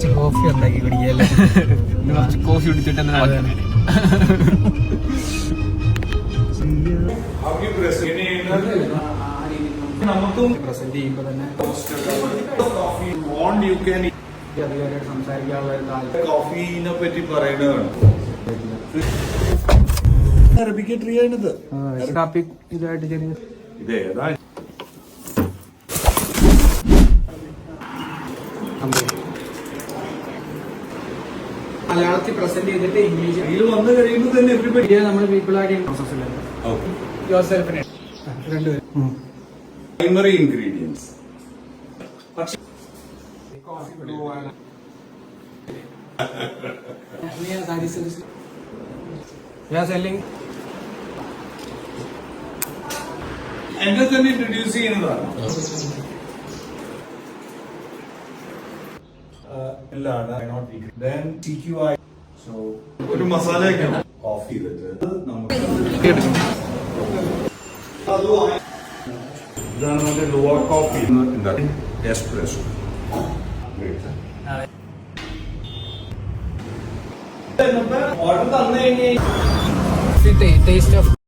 കുറച്ച് കോഫി ഉണ്ടാക്കി കുടിക്കല്ലേ? കുറച്ച് കോഫി കുടിച്ചിട്ട് തന്നെ നമുക്കും പ്രസന്റ് ചെയ്യുമ്പോ തന്നെ അധികാരിയായിട്ട് സംസാരിക്കാനുള്ള കോഫീനെ പറ്റി പറയുന്നതാണ്. അറബിക്ക ട്രീ ആണിത്. കാപ്പി ഇതായിട്ട് ചെറിയ ഇത് ഏതാ? മലയാളത്തിൽ പ്രസന്റ് ചെയ്തിട്ട് ഇംഗ്ലീഷ് ഇതിൽ വന്നു കഴിയുമ്പോൾ തന്നെ എവരിബഡി നമ്മൾ പീപ്പിൾ ആഡ് ചെയ്യുന്ന പ്രോസസ്സിലാണ്. യുവർ സെൽഫിനെ രണ്ടുപേരും പ്രൈമറി ഇൻഗ്രീഡിയൻസ്. സെല്ലിംഗ് എന്നെ തന്നെ ഇൻട്രൊഡ്യൂസ് ചെയ്യുന്നതാണ്. ഒരു മസാലയൊക്കെ ഓഫ് ചെയ്തിട്ട് ഇതാണ് നമ്മുടെ ലോവർ കോഫി. എസ്പ്രസോ ഓർഡർ തന്നു കഴിഞ്ഞാൽ ടേസ്റ്റ് ഓഫ്